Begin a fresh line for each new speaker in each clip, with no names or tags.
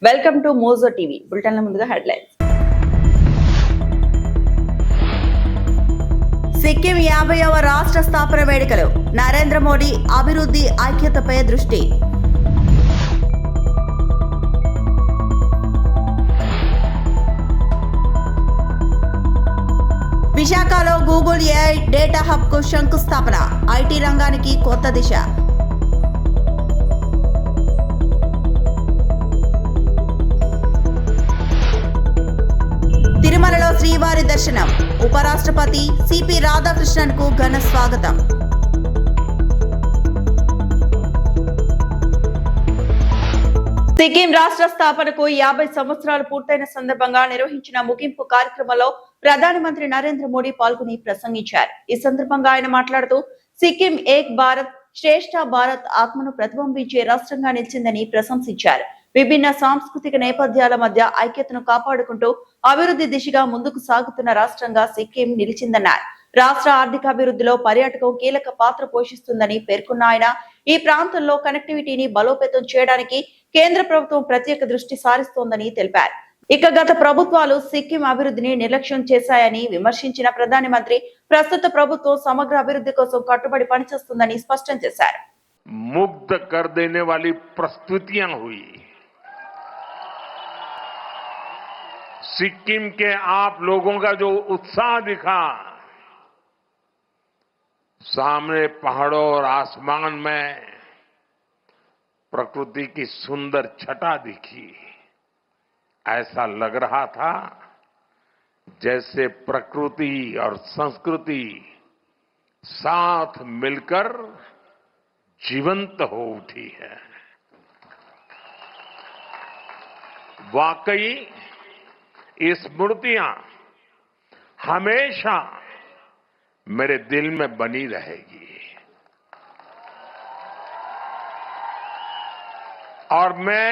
Welcome to Mojo TV. బులెటిన్ల ముందుగా headlines. Sikkim 50వ రాష్ట్ర స్థాపన వేడుకలు. నరేంద్ర మోడీ అభివృద్ధి ఐక్యతపై దృష్టి. విశాఖలో గూగుల్ ఏఐ డేటా హబ్ కు శంకుస్థాపన. ఐటీ రంగానికి కొత్త దిశ. తిరుమలలో శ్రీవారి దర్శనం. ఉపరాష్ట్రపతి సిపి రాధాకృష్ణన్ కు ఘన స్వాగతం. సిక్కిం రాష్ట్ర స్థాపనకు 50 సంవత్సరాలు పూర్తయిన సందర్భంగా నిర్వహించిన ముగింపు కార్యక్రమంలో ప్రధానమంత్రి నరేంద్ర మోడీ పాల్గొని ప్రసంగించారు. ఈ సందర్భంగా ఆయన మాట్లాడుతూ సిక్కిం ఏక్ భారత్ శ్రేష్ఠ భారత్ ఆత్మను ప్రతిబింబించే రాష్ట్రంగా నిలిచిందని ప్రశంసించారు. విభిన్న సాంస్కృతిక నేపథ్యాల మధ్య ఐక్యతను కాపాడుకుంటూ అభివృద్ధి దిశగా ముందుకు సాగుతున్న రాష్ట్రంగా సిక్కిం నిలిచిందన్నారు. రాష్ట్ర ఆర్థికాభివృద్ధిలో పర్యాటకం కీలక పాత్ర పోషిస్తుందని పేర్కొన్న ఆయన ఈ ప్రాంతంలో కనెక్టివిటీని బలోపేతం చేయడానికి కేంద్ర ప్రభుత్వం ప్రత్యేక దృష్టి సారిస్తోందని తెలిపారు. ఇక గత ప్రభుత్వాలు సిక్కిం అభివృద్ధిని నిర్లక్ష్యం చేశాయని విమర్శించిన ప్రధానమంత్రి ప్రస్తుత ప్రభుత్వం సమగ్ర అభివృద్ధి కోసం కట్టుబడి పనిచేస్తుందని స్పష్టం చేశారు.
मुग्ध कर देने वाली प्रस्तुतियां हुई। सिक्किम के आप लोगों का जो उत्साह दिखा, सामने पहाड़ों और आसमान में प्रकृति की सुंदर छटा दिखी। ऐसा लग रहा था जैसे प्रकृति और संस्कृति साथ मिलकर जीवंत हो उठी है। वाकई ये स्मृतियां हमेशा मेरे दिल में बनी रहेगी और मैं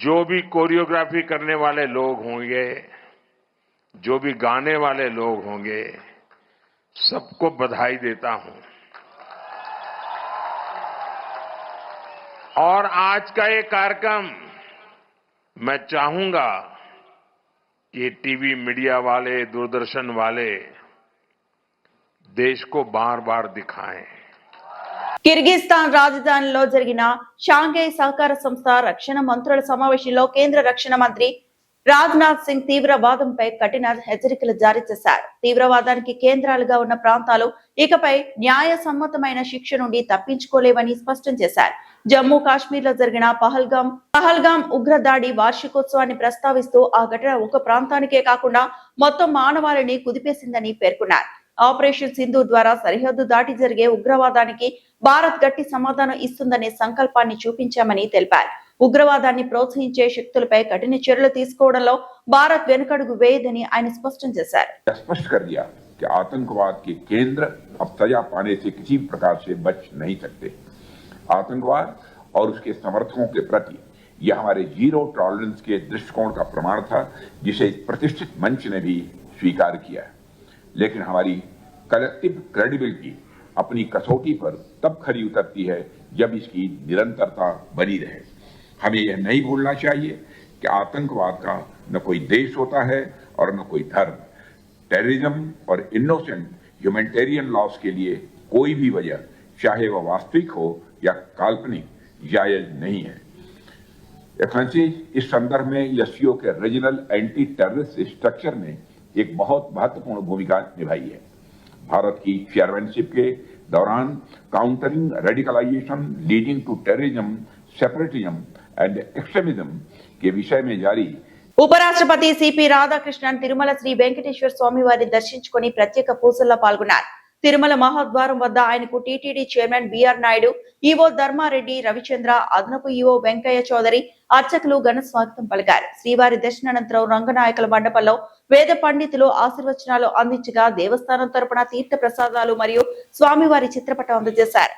जो भी कोरियोग्राफी करने वाले लोग होंगे, जो भी गाने वाले लोग होंगे, सबको बधाई देता हूं। और आज का ये कार्यक्रम मैं चाहूंगा कि टीवी मीडिया वाले, दूरदर्शन वाले देश को बार बार दिखाएं।
కిర్గిస్తాన్ రాజధానిలో జరిగిన షాంఘై సహకార సంస్థ రక్షణ మంత్రుల సమావేశంలో కేంద్ర రక్షణ మంత్రి రాజ్నాథ్ సింగ్ తీవ్రవాదంపై కఠిన హెచ్చరికలు జారీ చేశారు. తీవ్రవాదానికి కేంద్రాలుగా ఉన్న ప్రాంతాలు ఇకపై న్యాయసమ్మతమైన శిక్ష నుండి తప్పించుకోలేవని స్పష్టం చేశారు. జమ్మూ కాశ్మీర్ లో జరిగిన పహల్గాం ఉగ్రదాడి వార్షికోత్సవాన్ని ప్రస్తావిస్తూ ఆ ఘటన ఒక ప్రాంతానికే కాకుండా మొత్తం మానవాళిని కుదిపేసిందని పేర్కొన్నారు. ఆపరేషన్ సింధు ద్వారా సరిహద్దు దాటి జరిగే ఉగ్రవాదానికి భారత్ గట్టి సమాధానం ఇస్తుందనే సంకల్పాన్ని చూపించామని తెలిపారు. ఉగ్రవాదాన్ని ప్రోత్సహించే శక్తులపై కఠిన చర్యలు తీసుకోవడంలో భారత్ వెనుకడుగు వేయదని ఆయన స్పష్టం చేశారు.
स्पष्ट कर दिया कि आतंकवाद के केंद्र अब सजा पाने से किसी प्रकार से बच नहीं सकते। आतंकवाद और उसके समर्थकों के प्रति यह हमारे जीरो टॉलरेंस के दृष्टिकोण का प्रमाण था, जिसे प्रतिष्ठित मंच ने भी स्वीकार किया है। लेकिन हमारी कलेक्टिव क्रेडिबिलिटी अपनी कसौटी पर तब खरी उतरती है जब इसकी निरंतरता बनी रहे। हमें यह नहीं भूलना चाहिए कि आतंकवाद का न कोई देश होता है और न कोई धर्म। टेररिज्म और इनोसेंट ह्यूमैनिटेरियन लॉस के लिए कोई भी वजह, चाहे वह वास्तविक हो या काल्पनिक, जायज नहीं है। एक्सेलेंसी, इस संदर्भ में एससीओ के रीजनल एंटी टेररिस्ट स्ट्रक्चर ने एक बहुत महत्वपूर्ण भूमिका निभाई है। भारत की चेयरमैनशिप के दौरान countering radicalisation leading to terrorism, separatism and extremism के विषय में जारी
ఉపరాష్ట్రపతి సిపి రాధాకృష్ణన్ తిరుమల శ్రీ వెంకటేశ్వర స్వామి వారిని దర్శించుకుని ప్రత్యేక పూజల్లో పాల్గొన్నారు. తిరుమల మహాద్వారం వద్ద ఆయనకు TTD chairman BR Naidu, EO Dharmareddy Ravichandra, అదనపు ఈవో వెంకయ్య చౌదరి, అర్చకులు ఘన స్వాగతం పలికారు. శ్రీవారి దర్శనానంతరం రంగనాయకుల మండపంలో వేద పండితులు ఆశీర్వచనాలు అందించగా దేవస్థానం తరపున తీర్థ ప్రసాదాలు మరియు స్వామివారి చిత్రపటం అందజేశారు.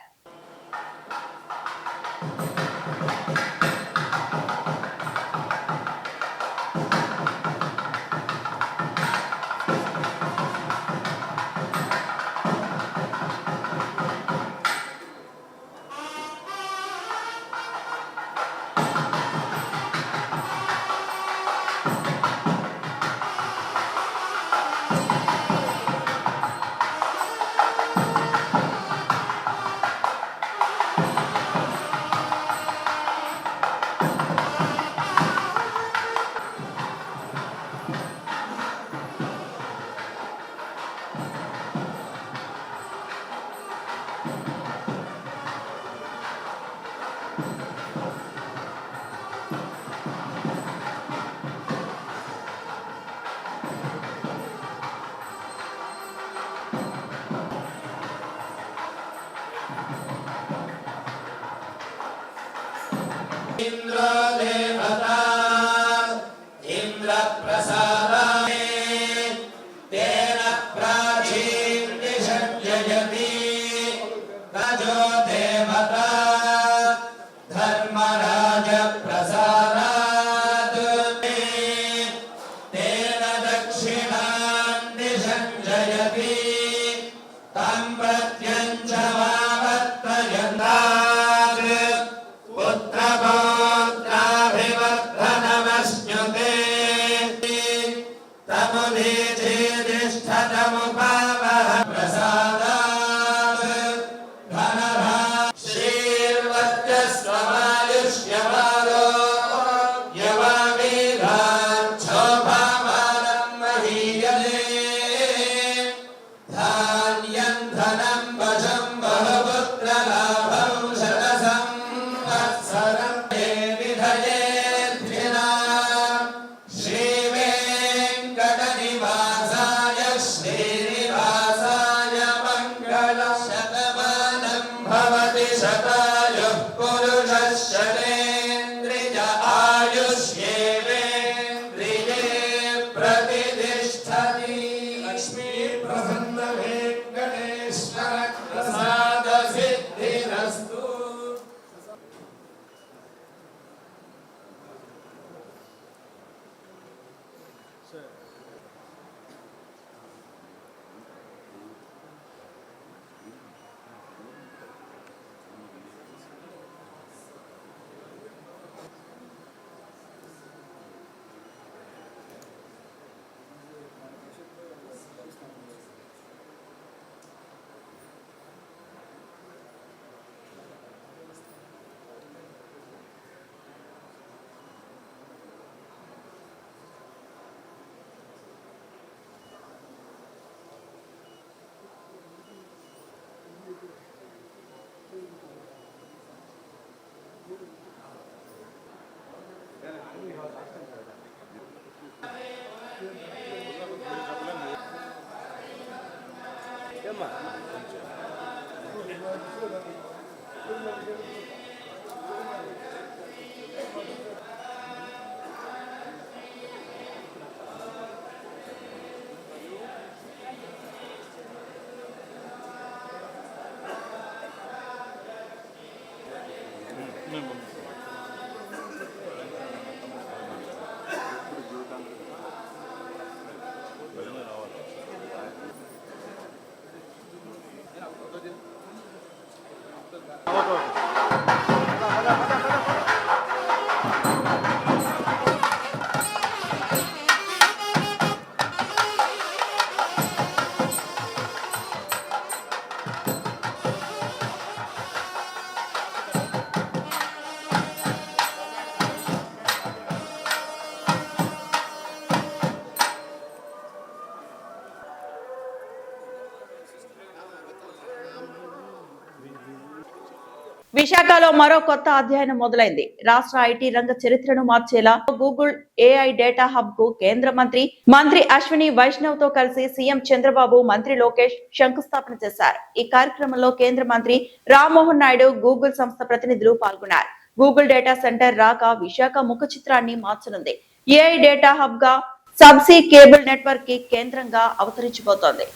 విశాఖలో మరో కొత్త అధ్యయనం మొదలైంది. రాష్ట్ర ఐటీ రంగ చరిత్రను మార్చేలా గూగుల్ ఏఐ డేటా హబ్ కు కేంద్ర మంత్రి అశ్విని వైష్ణవ్ తో కలిసి సీఎం చంద్రబాబు, మంత్రి లోకేష్ శంకుస్థాపన చేశారు. ఈ కార్యక్రమంలో కేంద్ర మంత్రి రామ్మోహన్ నాయుడు, గూగుల్ సంస్థ ప్రతినిధులు పాల్గొన్నారు. గూగుల్ డేటా సెంటర్ రాక విశాఖ ముఖ చిత్రాన్ని మార్చనుంది. ఏఐ డేటా హబ్ గా సబ్సీ కేబుల్ నెట్వర్క్ కి కేంద్రంగా అవతరించబోతోంది.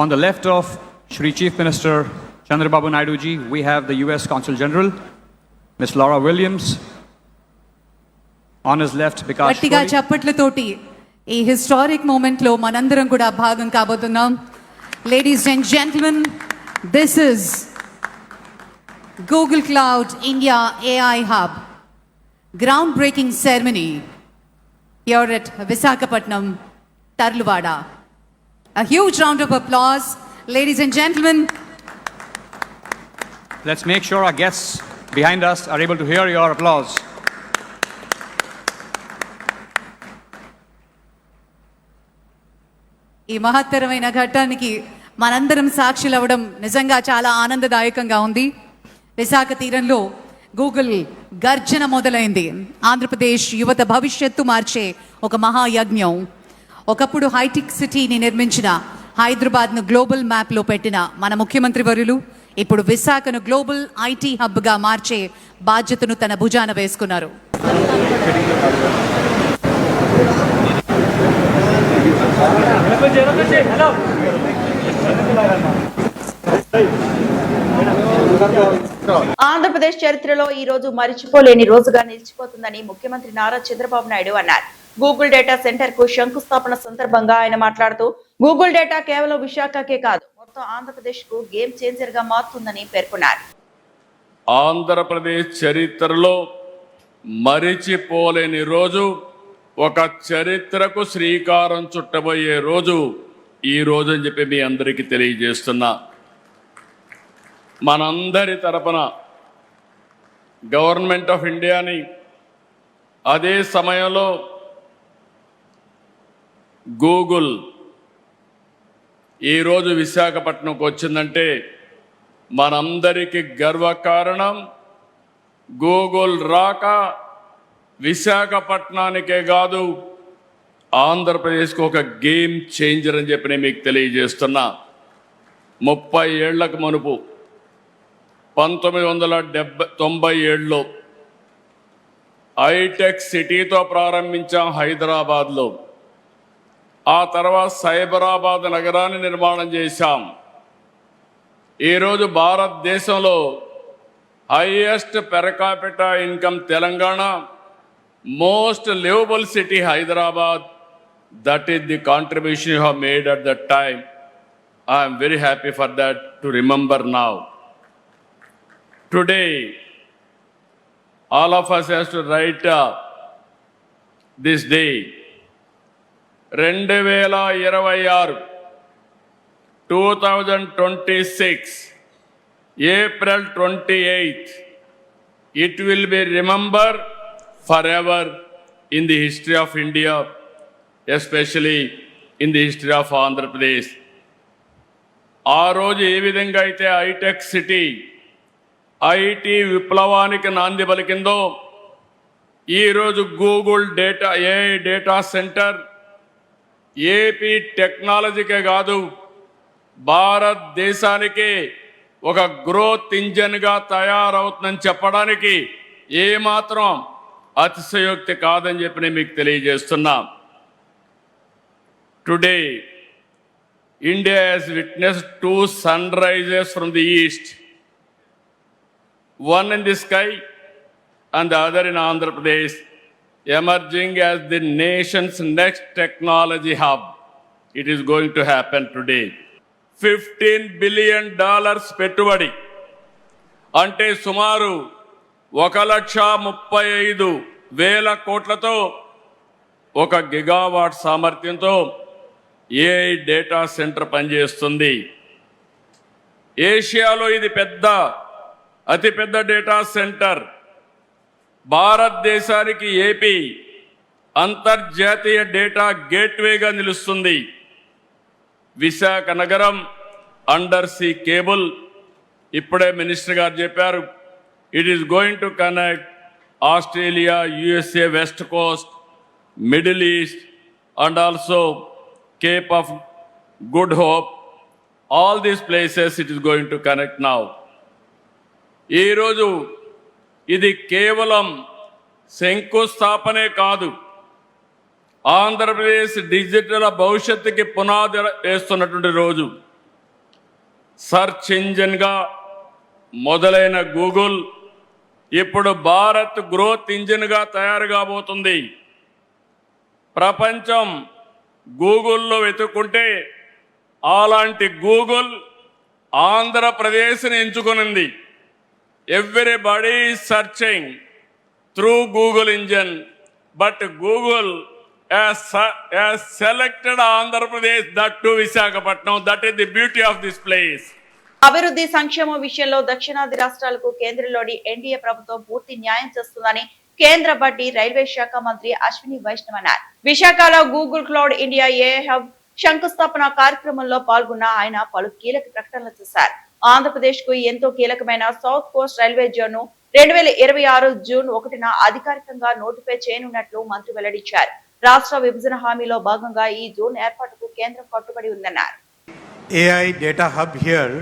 On the left of Shri Chief Minister Chandrababu Naidu ji, we have the US Consul General, Ms. Laura Williams. On his left, Vikas
గట్టిగా చప్పట్లతోటి ఈ historic moment లో మనందరం కూడా భాగం కాబోతున్నాం. Ladies and gentlemen, this is Google Cloud India AI Hub groundbreaking ceremony here at Visakhapatnam, Tarluvada. A huge round of applause, ladies and gentlemen.
Let's make sure our guests behind us are able to hear your applause.
ఈ మహత్తరమైన ఘట్టానికి మనందరం సాక్షులు అవ్వడం నిజంగా చాలా ఆనందదాయకంగా ఉంది. విశాఖ తీరంలో గూగుల్ గర్జన మొదలైంది. ఆంధ్రప్రదేశ్ యువత భవిష్యత్తు మార్చే ఒక మహాయజ్ఞం. ఒకప్పుడు హైటెక్ సిటీని నిర్మించిన, హైదరాబాద్ను గ్లోబల్ మ్యాప్లో పెట్టిన మన ముఖ్యమంత్రి వర్యులు ఇప్పుడు విశాఖను గ్లోబల్ ఐటీ హబ్గా మార్చే బాధ్యతను తన భుజాన వేసుకున్నారు.
ఆంధ్రప్రదేశ్ చరిత్రలో ఈ రోజు మరిచిపోలేని రోజుగా నిలిచిపోతుందని ముఖ్యమంత్రి నారా చంద్రబాబు నాయుడు అన్నారు. గూగుల్ డేటా సెంటర్ కు శంకుస్థాపన సందర్భంగా ఆయన మాట్లాడుతూ గూగుల్ డేటా కేవలం విశాఖకే కాదు మొత్తం ఆంధ్రప్రదేశ్ కు గేమ్ చేంజర్ గా మారుతుందని పేర్కొన్నారు.
ఆంధ్రప్రదేశ్ చరిత్రలో మరిచిపోలేని రోజు, ఒక చరిత్రకు శ్రీకారం చుట్టబోయే రోజు ఈ రోజు అని చెప్పి మీ అందరికీ తెలియజేస్తున్నా. మనందరి తరపున గవర్నమెంట్ ఆఫ్ ఇండియాని, అదే సమయంలో గూగుల్ ఈరోజు విశాఖపట్నంకు వచ్చిందంటే మనందరికీ గర్వకారణం. గూగుల్ రాక విశాఖపట్నానికే కాదు ఆంధ్రప్రదేశ్కి ఒక గేమ్ చేంజర్ అని చెప్పి నేను మీకు తెలియజేస్తున్నా. 30 ఏళ్లకు మునుపు 1997లో హైటెక్ సిటీతో ప్రారంభించాం హైదరాబాద్లో. ఆ తర్వాత సైబరాబాద్ నగరాన్ని నిర్మాణం చేశాం. ఈరోజు భారతదేశంలో highest per capita income Telangana, most livable city Hyderabad. That is the contribution you have made at that time. I'm very happy for that to remember now. Today, all of us has to write this day. 2026, 2026, April 28th, it will be remembered forever in the history of India, especially in the history of Andhra Pradesh. ఆ రోజు ఏ విధంగా అయితే hitech city IT విప్లవానికి నాంది పలికిందో, ఈరోజు Google AI data centre AP టెక్నాలజీకే కాదు భారతదేశానికి ఒక గ్రోత్ ఇంజన్గా తయారవుతుందని చెప్పడానికి ఏమాత్రం అతిశయోక్తి కాదని చెప్పి నేను మీకు తెలియజేస్తున్నా. Today India has witnessed 2 sunrises from the east. One in the sky and the other in Andhra Pradesh, emerging as the nation's next technology hub. It is going to happen today. $15 billion పెట్టుబడి అంటే సుమారు 1,35,000 కోట్లతో 1 gigawatt సామర్థ్యంతో AI data centre పనిచేస్తుంది. ఏషియాలో ఇది అతిపెద్ద data centre. భారతదేశానికి AP అంతర్జాతీయ డేటా గేట్వేగా నిలుస్తుంది. విశాఖ నగరం అండర్ సీ కేబుల్, ఇప్పుడే మినిస్టర్ గారు చెప్పారు, it is going to connect Australia, USA west Coast, middle east and also Cape of good hope. All these places it is going to connect now. ఈరోజు ఇది కేవలం శంకుస్థాపనే కాదు, Andhra Pradesh digital భవిష్యత్తుకి పునాది వేస్తున్నటువంటి రోజు. సర్చ్ ఇంజిన్గా మొదలైన గూగుల్ ఇప్పుడు భారత్ గ్రోత్ ఇంజిన్గా తయారు కాబోతుంది. ప్రపంచం గూగుల్లో వెతుక్కుంటే అలాంటి గూగుల్ ఆంధ్రప్రదేశ్ని ఎంచుకునింది. Everybody is searching through Google engine, but Google has selected Andhra Pradesh, that too Visakhapatnam. That is the beauty of this place.
అభివృద్ధి సంక్షేమ విషయంలో దక్షిణాది రాష్ట్రాలకు కేంద్రంలోని ఎన్డీఏ ప్రభుత్వం పూర్తి న్యాయం చేస్తుందని కేంద్ర బడ్డీ రైల్వే శాఖ మంత్రి అశ్విని వైష్ణవ్ అన్నారు. విశాఖలో Google cloud India AI hub శంకుస్థాపన కార్యక్రమంలో పాల్గొన్న ఆయన పలు కీలక ప్రకటనలు చేశారు. ఆంధ్రప్రదేశ్ కు ఎంతో కీలకమైన south coast railway zone 2026 June 1న అధికారికంగా నోటిఫై చేయనున్నట్లు మంత్రి వెల్లడించారు. రాష్ట్ర విభజన హామీలో భాగంగా ఈ జోన్ ఏర్పాటుకు కేంద్రం కట్టుబడి ఉందన్నారు.
AI data hub here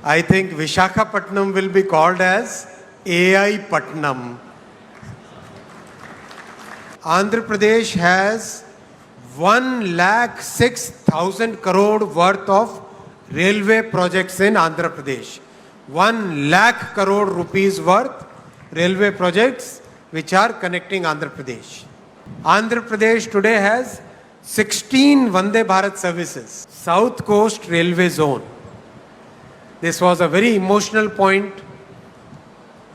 I think Visakhapatnam will be called as AI Patnam. Andhra Pradesh has 1,06,000 crore worth of railway projects in Andhra Pradesh. 1,00,000 crore rupees worth railway projects which are connecting Andhra Pradesh. Andhra Pradesh today has 16 Vande Bharat services. South Coast Railway Zone. This was a very emotional point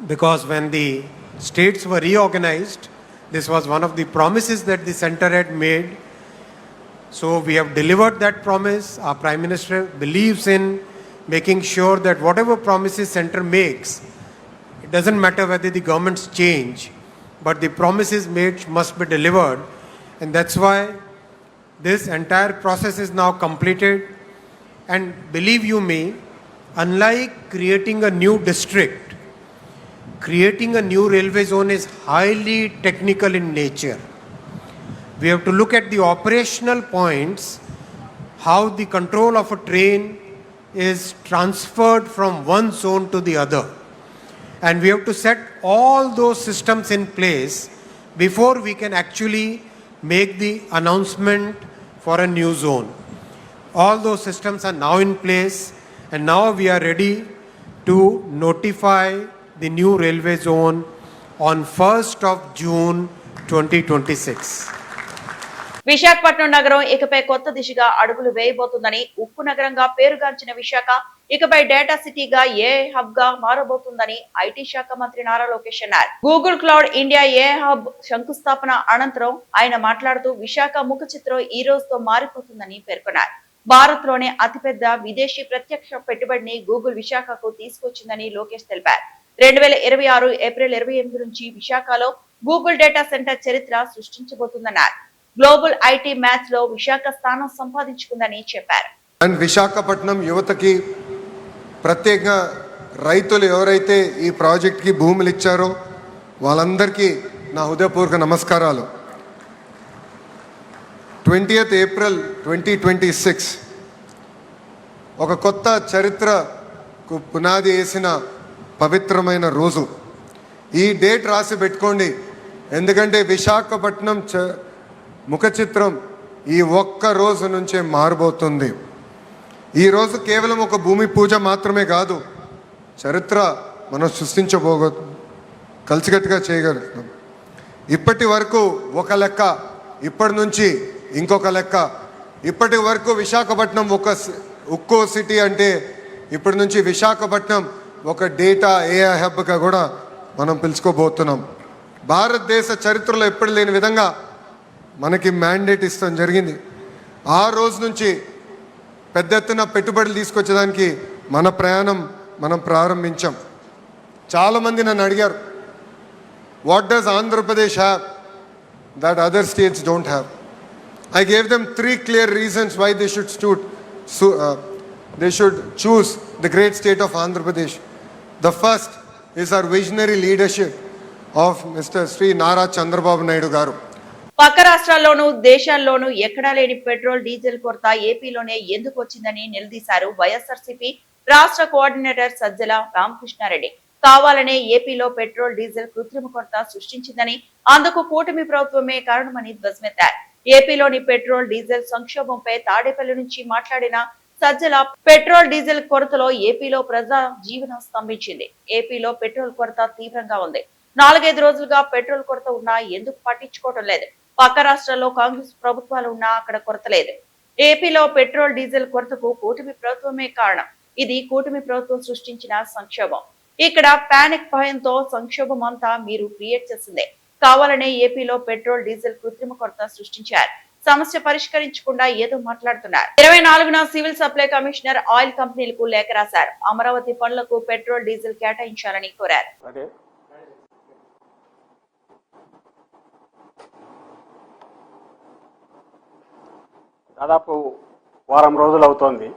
because when the states were reorganized, this was one of the promises that the center had made. So we have delivered that promise. Our Prime Minister believes in making sure that whatever promises center makes, it doesn't matter whether the governments change, but the promises made must be delivered. And that's why this entire process is now completed. And believe you me, unlike creating a new district, creating a new railway zone is highly technical in nature. We have to look at the operational points, how the control of a train is transferred from one zone to the other. And we have to set all those systems in place before we can actually make the announcement for a new zone. All those systems are now in place, and now we are ready to notify the new railway zone on 1st of June 2026.
Visakhapatnam నగరం ఇకపై కొత్త దిశగా అడుగులు వేయబోతుందని, ఉక్కు నగరంగా పేరుగాంచిన విశాఖ ఇకపై data సిటీగా ఏఐ హబ్ గా మారబోతుందని ఐటీ శాఖ మంత్రి నారా లోకేష్ అన్నారు. Google cloud India AI hub శంకుస్థాపన అనంతరం ఆయన మాట్లాడుతూ విశాఖ ముఖ చిత్రం ఈ రోజుతో మారిపోతుందని పేర్కొన్నారు. భారత్ లోనే అతిపెద్ద విదేశీ ప్రత్యక్ష పెట్టుబడిని గూగుల్ విశాఖకు తీసుకొచ్చిందని లోకేష్ తెలిపారు. 2026 ఏప్రిల్ 28 నుంచి విశాఖలో గూగుల్ డేటా సెంటర్ చరిత్ర సృష్టించబోతుందన్నారు. గ్లోబల్ ఐటీ మ్యాచ్ లో విశాఖ స్థానం సంపాదించుకుందని చెప్పారు.
అండ్ విశాఖపట్నం యువతకి ప్రత్యేకంగా రైతులు ఎవరైతే ఈ ప్రాజెక్ట్కి భూములు ఇచ్చారో వాళ్ళందరికీ నా హృదయపూర్వక నమస్కారాలు. 20th ఏప్రిల్ 2026 ఒక కొత్త చరిత్రకు పునాది వేసిన పవిత్రమైన రోజు. ఈ డేట్ రాసి పెట్టుకోండి, ఎందుకంటే విశాఖపట్నం ముఖ చిత్రం ఈ ఒక్క రోజు నుంచే మారబోతుంది. ఈరోజు కేవలం ఒక భూమి పూజ మాత్రమే కాదు, చరిత్ర మనం కలిసికట్టుగా చేయగలుగుతాం. ఇప్పటి వరకు ఒక లెక్క, ఇప్పటి నుంచి ఇంకొక లెక్క. ఇప్పటి వరకు విశాఖపట్నం ఒక ఉక్కో సిటీ అంటే ఇప్పటి నుంచి విశాఖపట్నం ఒక డేటా ఏఐ హబ్గా కూడా మనం పిలుచుకోబోతున్నాం. భారతదేశ చరిత్రలో ఎప్పుడు లేని విధంగా మనకి మ్యాండేట్ ఇస్తాం జరిగింది. ఆ రోజు నుంచి పెద్ద ఎత్తున పెట్టుబడులు తీసుకొచ్చేదానికి మన ప్రయాణం మనం ప్రారంభించాం. చాలామంది నన్ను అడిగారు, what does Andhra Pradesh have that other states don't have? I gave them 3 clear reasons why they should choose the great state of Andhra Pradesh. The first is our visionary leadership of Mr. Sri Nara Chandrababu Naidu garu.
పక్క రాష్ట్రాల్లోనూ దేశాల్లోనూ ఎక్కడా లేని petrol diesel కొరత ఏపీలోనే ఎందుకు వచ్చిందని నిలదీశారు వైఎస్ఆర్సీపీ రాష్ట్ర కోఆర్డినేటర్ సజ్జల రామకృష్ణారెడ్డి. కావాలనే ఏపీలో పెట్రోల్ డీజిల్ కృత్రిమ కొరత సృష్టించిందని, అందుకు కూటమి ప్రభుత్వమే కారణమని ధ్వజమెత్తారు. ఏపీలోని పెట్రోల్ డీజిల్ సంక్షోభంపై తాడేపల్లి నుంచి మాట్లాడిన సజ్జల, పెట్రోల్ డీజిల్ కొరతలో ఏపీలో ప్రజా జీవనం స్తంభించింది. ఏపీలో పెట్రోల్ కొరత తీవ్రంగా ఉంది. 4-5 రోజులుగా పెట్రోల్ కొరత ఉన్నా ఎందుకు పట్టించుకోవడం లేదు? పక్క రాష్ట్రాల్లో కాంగ్రెస్ ప్రభుత్వాలు ఉన్నా అక్కడ కొరత లేదు. ఏపీలో పెట్రోల్ డీజిల్ కొరతకు కూటమి ప్రభుత్వమే కారణం. ఇది కూటమి ప్రభుత్వం సృష్టించిన సంక్షోభం. ఇక్కడ పానిక్ భయంతో సంక్షోభం అంతా మీరు క్రియేట్ చేసిందే. కావాలనే ఏపీలో పెట్రోల్ డీజిల్ కృత్రిమ కొరత సృష్టించారు. సమస్య పరిష్కరించకుండా ఏదో మాట్లాడుతున్నారు. 24న సివిల్ సప్లై కమిషనర్ ఆయిల్ కంపెనీలకు లేఖ రాశారు. అమరావతి పనులకు పెట్రోల్ డీజిల్ కేటాయించాలని కోరారు.
దాదాపు వారం రోజులు అవుతోంది.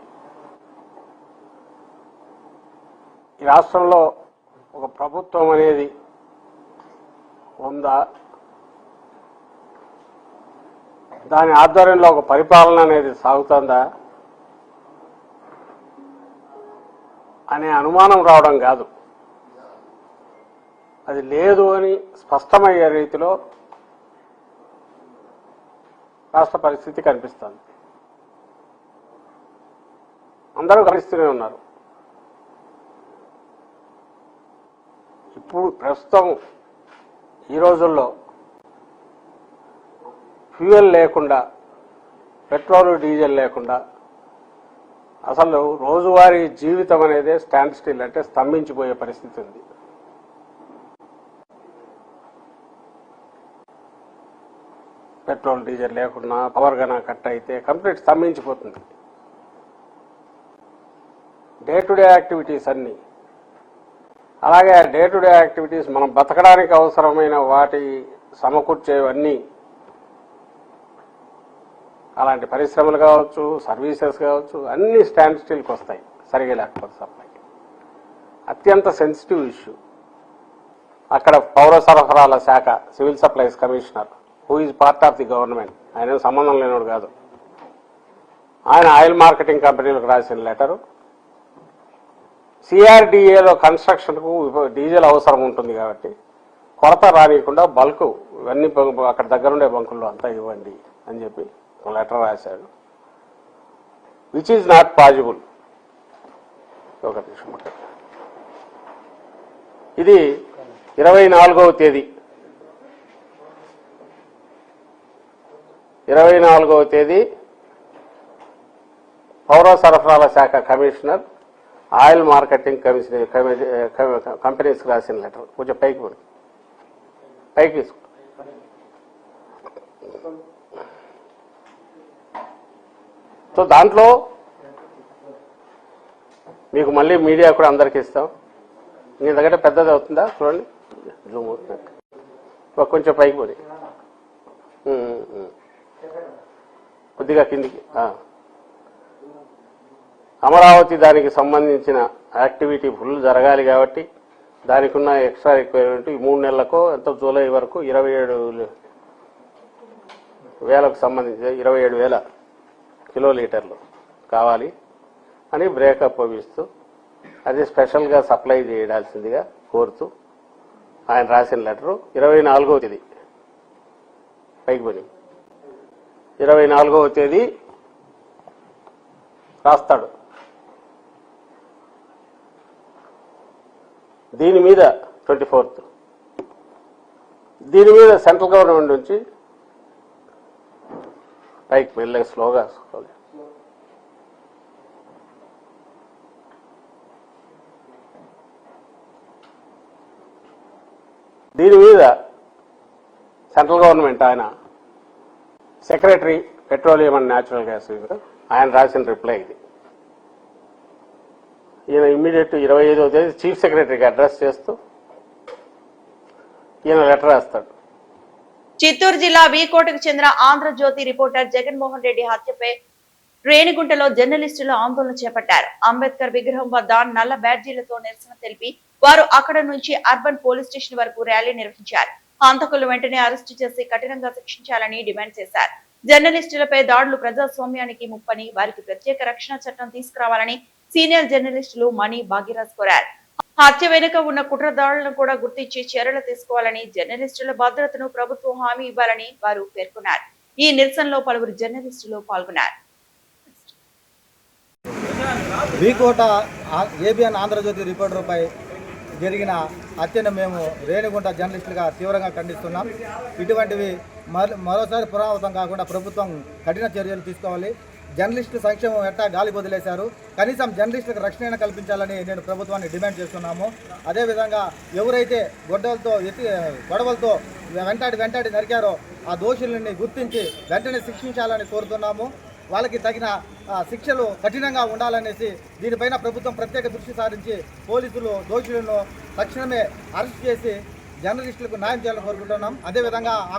ఈ రాష్ట్రంలో ఒక ప్రభుత్వం అనేది ఉందా, దాని ఆధ్వర్యంలో ఒక పరిపాలన అనేది సాగుతుందా, అనే అనుమానం రావడం కాదు, అది లేదు అని స్పష్టమయ్యే రీతిలో రాష్ట్ర పరిస్థితి కనిపిస్తుంది. అందరూ గమనిస్తూనే ఉన్నారు. ఇప్పుడు ప్రస్తుతం ఈ రోజుల్లో ఫ్యూయల్ లేకుండా, పెట్రోల్ డీజిల్ లేకుండా అసలు రోజువారీ జీవితం అనేది స్టాండ్ స్టిల్, అంటే స్తంభించిపోయే పరిస్థితి ఉంది. పెట్రోల్ డీజిల్ లేకుండా పవర్ గన కట్ అయితే కంప్లీట్ స్తంభించిపోతుంది. డే టు డే యాక్టివిటీస్ అన్నీ, అలాగే డే టు డే యాక్టివిటీస్ మనం బతకడానికి అవసరమైన వాటి సమకూర్చేవన్నీ, అలాంటి పరిశ్రమలు కావచ్చు, సర్వీసెస్ కావచ్చు, అన్ని స్టాండ్ స్టిల్కి వస్తాయి సరిగా లేకపోతే సప్లై. అత్యంత సెన్సిటివ్ ఇష్యూ. అక్కడ పౌర సరఫరాల శాఖ civil supplies commissioner, who is part of the government, ఆయన సంబంధం లేనివాడు కాదు, ఆయన ఆయిల్ మార్కెటింగ్ కంపెనీలకు రాసిన లెటరు, సిఆర్డిఏలో కన్స్ట్రక్షన్కు డీజిల్ అవసరం ఉంటుంది కాబట్టి కొరత రానియకుండా బల్క్ ఇవన్నీ అక్కడ దగ్గరుండే బంకుల్లో అంతా ఇవ్వండి అని చెప్పి లెటర్ రాశాడు. Which is not possible. ఒక నిమిషం, ఇది 24వ తేదీ 24వ తేదీ పౌర సరఫరాల శాఖ కమిషనర్ ఆయిల్ మార్కెటింగ్ కంపెనీస్ రాసిన లెటర్. కొంచెం పైకి తీసుకో. సో దాంట్లో మీకు మళ్ళీ మీడియా కూడా అందరికీ ఇస్తాం. మీ దగ్గర పెద్దది అవుతుందా చూడండి, జూమ్ అవుతుంది, కొంచెం పైకి పోయి కొద్దిగా కిందికి. అమరావతి దానికి సంబంధించిన యాక్టివిటీ ఫుల్ జరగాలి కాబట్టి దానికి ఉన్న ఎక్స్ట్రా రిక్వైర్మెంట్ ఈ 3 నెలలకు ఎంతో జూలై వరకు 27,000కు సంబంధించి 27,000 కిలోలీటర్లు కావాలి అని బ్రేకప్ ఇస్తూ అది స్పెషల్గా సప్లై చేయాల్సిందిగా కోరుతూ ఆయన రాసిన లెటరు 24వ తేదీ పైకి పోయి 24వ తేదీ రాస్తాడు. దీని మీద 24th దీని మీద సెంట్రల్ గవర్నమెంట్ నుంచి పైకి మెల్లగా స్లోగా దీని మీద సెంట్రల్ గవర్నమెంట్ ఆయన secretary petroleum and natural gas ఆయన రాసిన రిప్లై ఇది. ఈయన ఇమ్మీడియట్ 25వ తేదీ చీఫ్ సెక్రటరీకి అడ్రస్ చేస్తూ ఈయన లెటర్ రాస్తాడు.
చిత్తూరు జిల్లా వీకోటకు చెందిన ఆంధ్రజ్యోతి రిపోర్టర్ జగన్మోహన్ రెడ్డి హత్యపై రేణిగుంటలో జర్నలిస్టులు ఆందోళన చేపట్టారు. అంబేద్కర్ విగ్రహం వద్ద నల్ల బ్యాడ్జీలతో నిరసన తెలిపి వారు అక్కడ నుంచి అర్బన్ పోలీస్ స్టేషన్ వరకు ర్యాలీ నిర్వహించారు. హంతకులు వెంటనే అరెస్టు చేసి కఠినంగా శిక్షించాలని డిమాండ్ చేశారు. జర్నలిస్టులపై దాడులు ప్రజాస్వామ్యానికి ముప్పని, వారికి ప్రత్యేక రక్షణ చట్టం తీసుకురావాలని సీనియర్ జర్నలిస్టులు మణి భాగ్యరాజ్ కోరారు. హత్య వెనుక ఉన్న కుట్రదారులను కూడా గుర్తించి చర్యలు తీసుకోవాలని, జర్నలిస్టుల భద్రతను ప్రభుత్వం హామీ ఇవ్వాలని వారు పేర్కొన్నారు. ఈ నిరసనలో పలువురు జర్నలిస్టులు పాల్గొన్నారు.
వీకోట ఏబిఎన్ ఆంధ్రజ్యోతి రిపోర్టర్పై జరిగిన హత్యను మేము రేణిగుంట జర్నలిస్టులుగా తీవ్రంగా ఖండిస్తున్నాం. ఇటువంటివి మరోసారి పునరావృతం కాకుండా ప్రభుత్వం కఠిన చర్యలు తీసుకోవాలి. జర్నలిస్టు సంక్షేమం ఎట్టా గాలి వదిలేశారు. కనీసం జర్నలిస్టులకు రక్షణ కల్పించాలని నేను ప్రభుత్వాన్ని డిమాండ్ చేస్తున్నాము. అదేవిధంగా ఎవరైతే గొడవలతో వెంటాడి నరికారో ఆ దోషులని గుర్తించి వెంటనే శిక్షించాలని కోరుతున్నాము. వాళ్ళకి తగిన శిక్షలు కఠినంగా ఉండాలనేసి దీనిపైన ప్రభుత్వం ప్రత్యేక దృష్టి సారించి పోలీసులు దోషులను తక్షణమే అరెస్ట్ చేసి జర్నలిస్టులకు న్యాయం చేయాలని కోరుకుంటున్నాం. అదేవిధంగా ఆ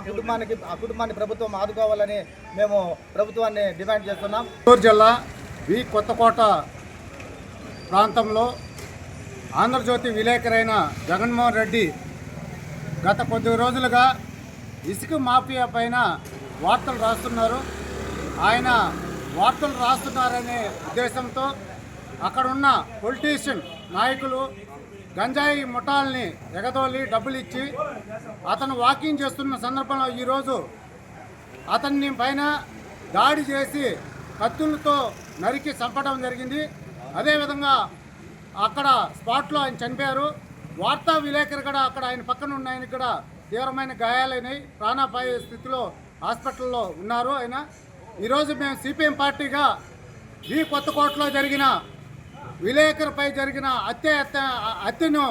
కుటుంబాన్ని ప్రభుత్వం ఆదుకోవాలని మేము ప్రభుత్వాన్ని డిమాండ్ చేస్తున్నాం.
చిత్తూరు జిల్లా వి కొత్తకోట ప్రాంతంలో ఆంధ్రజ్యోతి విలేకరైన జగన్మోహన్ రెడ్డి గత కొద్ది రోజులుగా ఇసుక మాఫియా పైన వార్తలు రాస్తున్నారు. ఆయన వార్తలు రాస్తున్నారనే ఉద్దేశంతో అక్కడున్న పొలిటీషియన్ నాయకులు గంజాయి ముఠాల్ని ఎగదోలి డబ్బులు ఇచ్చి అతను వాకింగ్ చేస్తున్న సందర్భంలో ఈరోజు అతన్ని పైన దాడి చేసి కత్తులతో నరికి చంపడం జరిగింది. అదేవిధంగా అక్కడ స్పాట్లో ఆయన చనిపోయారు. వార్తా విలేకరు కూడా అక్కడ ఆయన పక్కన ఉన్న ఆయన కూడా తీవ్రమైన గాయాలైనాయి, ప్రాణాపాయ స్థితిలో హాస్పిటల్లో ఉన్నారు ఆయన. ఈరోజు మేము సిపిఎం పార్టీగా ఈ కొత్తకోటలో జరిగిన విలేకరుపై జరిగిన హత్యను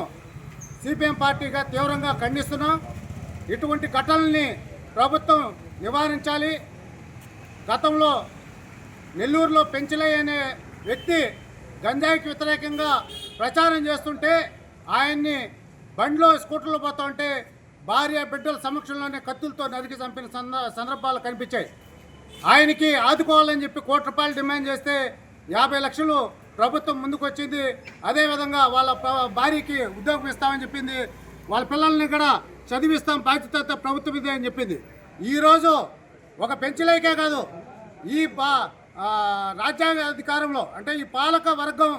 సిపిఎం పార్టీగా తీవ్రంగా ఖండిస్తున్నాం. ఇటువంటి ఘటనల్ని ప్రభుత్వం నివారించాలి. గతంలో నెల్లూరులో పెంచలయ్య అనే వ్యక్తి గంజాయికి వ్యతిరేకంగా ప్రచారం చేస్తుంటే ఆయన్ని బండిలో స్కూటర్లో పోతుంటే భార్య బిడ్డల సమక్షంలోనే కత్తులతో నరికి చంపిన సందర్భాలు కనిపించాయి. ఆయనకి ఆదుకోవాలని చెప్పి ₹1,00,00,000 డిమాండ్ చేస్తే 50 లక్షలు ప్రభుత్వం ముందుకు వచ్చింది. అదేవిధంగా వాళ్ళ భార్యకి ఉద్యోగం ఇస్తామని చెప్పింది, వాళ్ళ పిల్లల్ని కూడా చదివిస్తాం, బాధ్యత ప్రభుత్వం ఇదే అని చెప్పింది. ఈరోజు ఒక పెంచలేకే కాదు, ఈ రాజ్యాంగ అధికారంలో అంటే ఈ పాలక వర్గం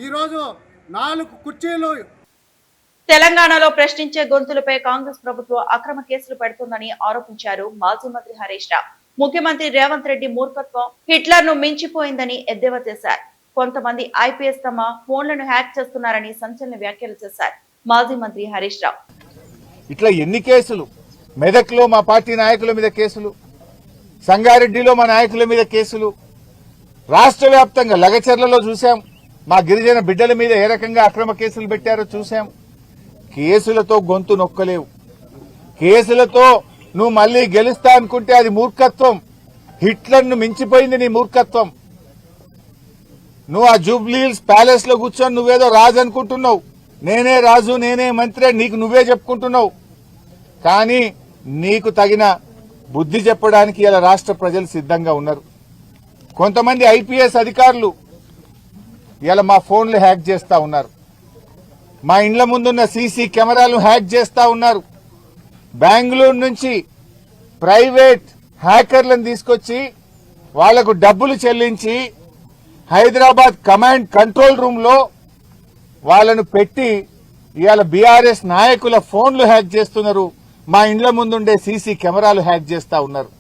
ఈరోజు 4 కుర్చీలు.
తెలంగాణలో ప్రశ్నించే గొంతులపై కాంగ్రెస్ ప్రభుత్వం అక్రమ కేసులు పెడుతుందని ఆరోపించారు మాజీ మంత్రి హరీష్ రావు. ముఖ్యమంత్రి రేవంత్ రెడ్డి మూర్ఖత్వం హిట్లర్ ను మించిపోయిందని ఎద్దేవా చేశారు. కొంతమంది ఐపీఎస్ తమ ఫోన్లను హ్యాక్ చేస్తున్నారని సంచలన వ్యాఖ్యలు చేశారు మాజీ మంత్రి హరీష్ రావు.
ఇట్లా ఎన్ని కేసులు, మెదక్లో మా పార్టీ నాయకుల మీద కేసులు, సంగారెడ్డిలో మా నాయకుల మీద కేసులు, రాష్ట్ర వ్యాప్తంగా లగచర్లలో చూశాం. మా గిరిజన బిడ్డల మీద ఏ రకంగా అక్రమ కేసులు పెట్టారో చూశాం. కేసులతో గొంతు నొక్కలేవు. కేసులతో నువ్వు మళ్లీ గెలుస్తా అనుకుంటే అది మూర్ఖత్వం. హిట్లర్ను మించిపోయింది నీ మూర్ఖత్వం. నువ్వు ఆ జూబ్లీహిల్స్ ప్యాలెస్ లో కూర్చొని నువ్వేదో రాజు అనుకుంటున్నావు. నేనే రాజు, నేనే మంత్రి, నీకు నువ్వే చెప్పుకుంటున్నావు. కానీ నీకు తగిన బుద్ధి చెప్పడానికి ఇలా రాష్ట్ర ప్రజలు సిద్ధంగా ఉన్నారు. కొంతమంది ఐపీఎస్ అధికారులు ఇలా మా ఫోన్లు హ్యాక్ చేస్తా ఉన్నారు. మా ఇండ్ల ముందున్న సీసీ కెమెరాలు హ్యాక్ చేస్తా ఉన్నారు. బెంగళూరు నుంచి ప్రైవేట్ హ్యాకర్లను తీసుకొచ్చి వాళ్లకు డబ్బులు చెల్లించి హైదరాబాద్ కమాండ్ కంట్రోల్ రూమ్ లో వాళ్లను పెట్టి ఇవాళ బీఆర్ఎస్ నాయకుల ఫోన్లు హ్యాక్ చేస్తున్నారు. మా ఇండ్ల ముందుండే సీసీ కెమెరాలు హ్యాక్ చేస్తా ఉన్నారు.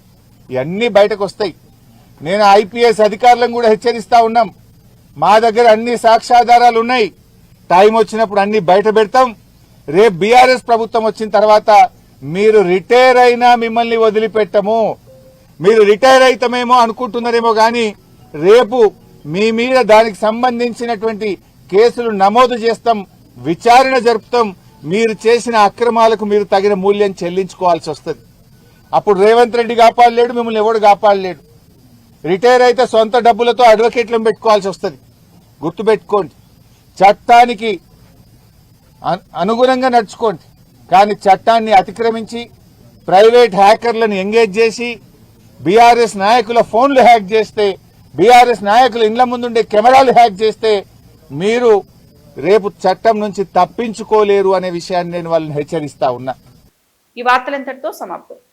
ఇవన్నీ బయటకు వస్తాయి. నేను ఐపీఎస్ అధికారులను కూడా హెచ్చరిస్తా ఉన్నాం. మా దగ్గర అన్ని సాక్ష్యాధారాలు ఉన్నాయి. టైం వచ్చినప్పుడు అన్ని బయట పెడతాం. రేపు బీఆర్ఎస్ ప్రభుత్వం వచ్చిన తర్వాత మీరు రిటైర్ అయినా మిమ్మల్ని వదిలిపెట్టము. మీరు రిటైర్ అయితమేమో అనుకుంటున్నారేమో గాని రేపు మీ మీద దానికి సంబంధించినటువంటి కేసులు నమోదు చేస్తాం, విచారణ జరుపుతాం. మీరు చేసిన అక్రమాలకు మీరు తగిన మూల్యం చెల్లించుకోవాల్సి వస్తుంది. అప్పుడు రేవంత్ రెడ్డి కాపాడలేడు, మిమ్మల్ని ఎవడు కాపాడలేడు. రిటైర్ అయితే సొంత డబ్బులతో అడ్వకేట్లను పెట్టుకోవాల్సి వస్తుంది. గుర్తుపెట్టుకోండి, చట్టానికి అనుగుణంగా నడుచుకోండి. కానీ చట్టాన్ని అతిక్రమించి ప్రైవేట్ హ్యాకర్లను ఎంగేజ్ చేసి బీఆర్ఎస్ నాయకుల ఫోన్లు హ్యాక్ చేస్తే, బీఆర్ఎస్ నాయకుల ఇండ్ల ముందుండే కెమెరాలు హ్యాక్ చేస్తే మీరు రేపు చట్టం నుంచి తప్పించుకోలేరు అనే విషయాన్ని నేను వాళ్ళని హెచ్చరిస్తా ఉన్నా.
ఈ వార్తలంతటితో సమాప్తం.